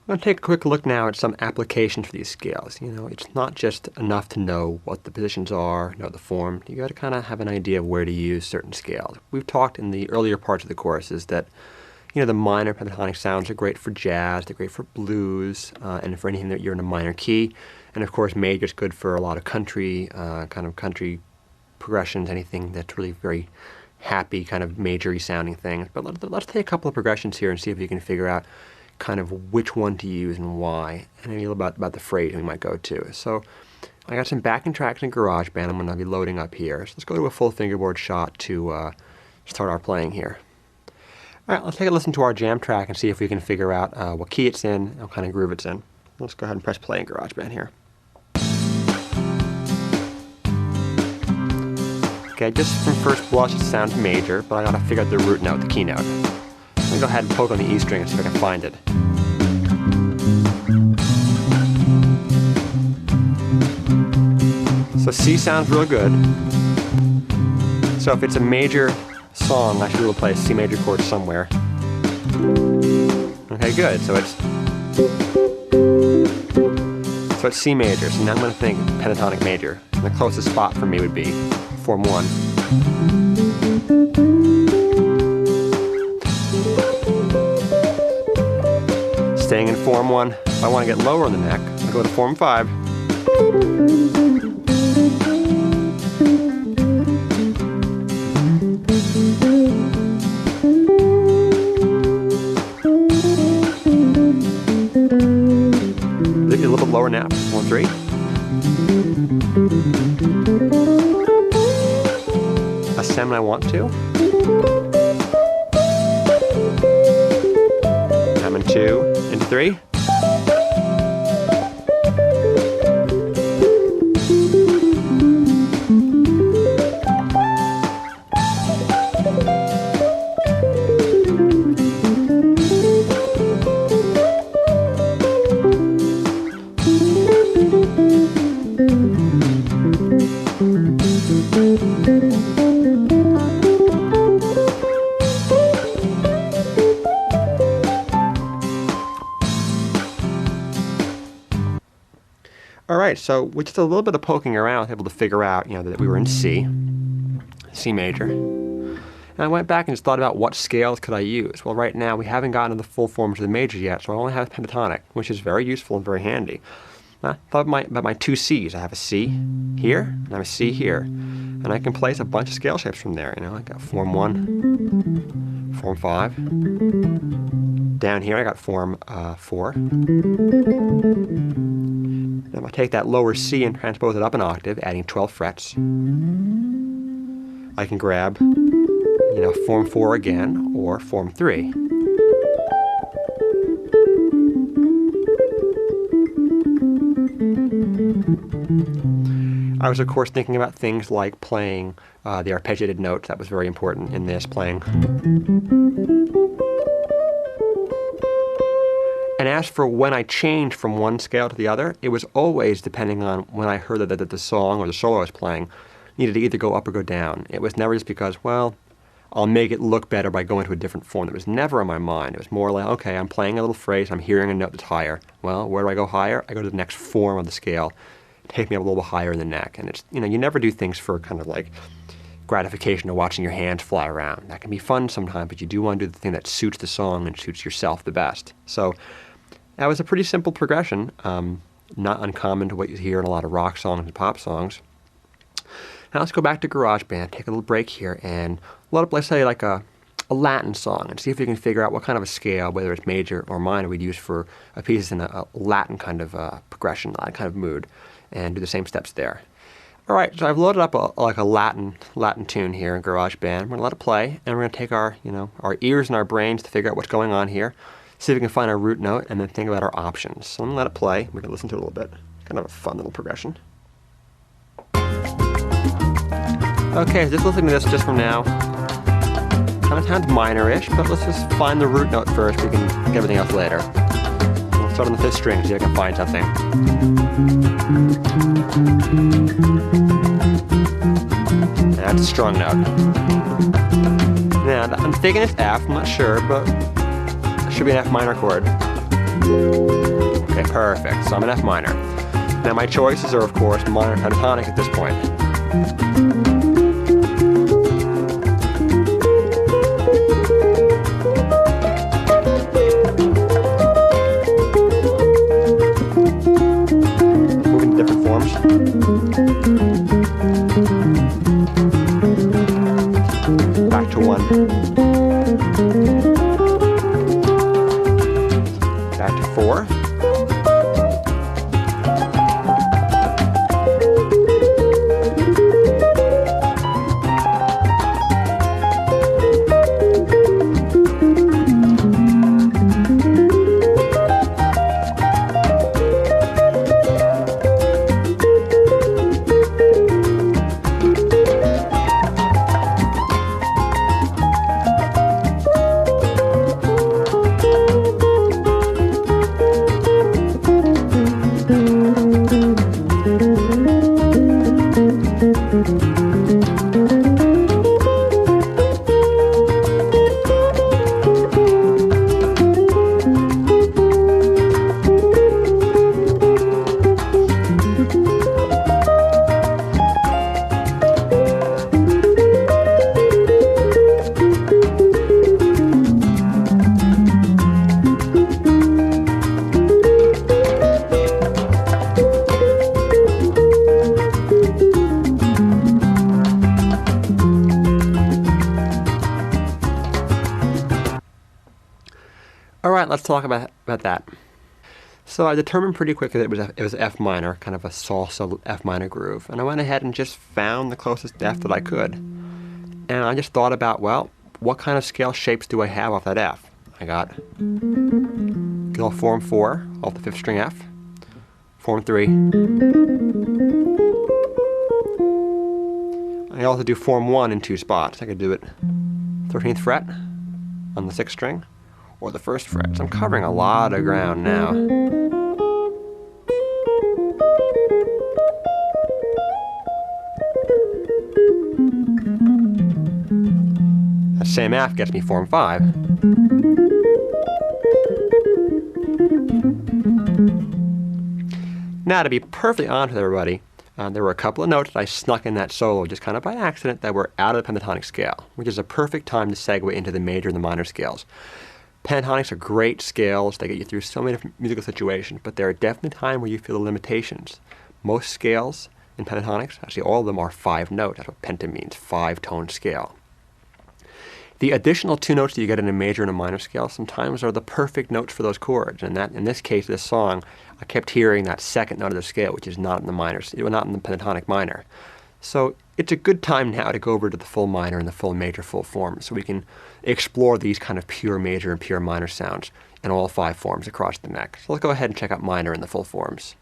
I'm going to take a quick look now at some applications for these scales. It's not just enough to know what the positions are, know the form. You got to kind of have an idea of where to use certain scales. We've talked in the earlier parts of the courses that the minor pentatonic sounds are great for jazz, they're great for blues, and for anything that you're in a minor key. And of course, major is good for a lot of country, country progressions, anything that's really very happy, kind of majory sounding things. But let's take a couple of progressions here and see if you can figure out kind of which one to use and why, and maybe about the phrase we might go to. So I got some backing tracks in GarageBand I'm going to be loading up here. So let's go to a full fingerboard shot to start our playing here. Alright, let's take a listen to our jam track and see if we can figure out what key it's in and what kind of groove it's in. Let's go ahead and press play in GarageBand here. Okay, just from first blush it sounds major, but I gotta figure out the root note, the key note. I'm going to go ahead and poke on the E string and see if I can find it. So C sounds real good. So if it's a major song, I should be able to play a C major chord somewhere. Okay, good. So it's C major. So now I'm going to think pentatonic major. And the closest spot for me would be form 1. Staying in form 1. If I want to get lower on the neck, I go to form 5. A little bit lower now, form 3. Ascend when I want to. I'm in 2, into 3. Alright, so with just a little bit of poking around, I was able to figure out, that we were in C major. And I went back and just thought about what scales could I use. Well, right now we haven't gotten to the full forms of the major yet, so I only have pentatonic, which is very useful and very handy. I thought about my 2 C's. I have a C here, and I have a C here. And I can place a bunch of scale shapes from there. I got form 1, form 5. Down here I got form 4. And if I take that lower C and transpose it up an octave, adding 12 frets, I can grab, form 4 again, or form 3. I was, of course, thinking about things like playing the arpeggiated notes. That was very important in this, playing. And as for when I changed from one scale to the other, it was always depending on when I heard that the song or the solo I was playing needed to either go up or go down. It was never just because, well, I'll make it look better by going to a different form. That was never in my mind. It was more like, okay, I'm playing a little phrase, I'm hearing a note that's higher. Well, where do I go higher? I go to the next form of the scale. Take me up a little bit higher in the neck. And it's, you never do things for kind of like gratification of watching your hands fly around. That can be fun sometimes, but you do want to do the thing that suits the song and suits yourself the best. So that was a pretty simple progression, not uncommon to what you hear in a lot of rock songs and pop songs. Now let's go back to GarageBand, take a little break here, and load up, let's say, like a Latin song, and see if we can figure out what kind of a scale, whether it's major or minor, we'd use for a piece in a Latin kind of progression, Latin kind of mood, and do the same steps there. All right, so I've loaded up a Latin tune here in GarageBand. We're going to let it play, and we're going to take our ears and our brains to figure out what's going on here, see if we can find our root note, and then think about our options. So I'm going to let it play. We're going to listen to it a little bit. Kind of a fun little progression. Okay, so just listening to this just from now, kind of sounds minor-ish, but let's just find the root note first. We can get everything else later. We'll start on the 5th string, see if I can find something. That's a strong note. Now, I'm thinking it's F, I'm not sure, but it should be an F minor chord. Okay, perfect. So I'm in F minor. Now my choices are, of course, minor and pentatonic at this point. Moving to different forms. Back to 1. Back to 4. All right, let's talk about that. So I determined pretty quickly that it was F minor, kind of a salsa F minor groove, and I went ahead and just found the closest F that I could. And I just thought about, well, what kind of scale shapes do I have off that F? I got good old form 4 off the 5th string F, form 3. I also do form 1 in 2 spots. I could do it 13th fret on the 6th string, or the 1st fret. So I'm covering a lot of ground now. That same F gets me form 5. Now, to be perfectly honest with everybody, there were a couple of notes that I snuck in that solo just kind of by accident that were out of the pentatonic scale, which is a perfect time to segue into the major and the minor scales. Pentatonics are great scales. They get you through so many different musical situations, but there are definitely times where you feel the limitations. Most scales in pentatonics, actually all of them, are 5 notes. That's what penta means, 5-tone scale. The additional 2 notes that you get in a major and a minor scale sometimes are the perfect notes for those chords. And that, in this case, this song, I kept hearing that second note of the scale, which is not in the minor, not in the pentatonic minor. So it's a good time now to go over to the full minor and the full major full form, so we can explore these kind of pure major and pure minor sounds in all 5 forms across the neck. So let's go ahead and check out minor in the full forms.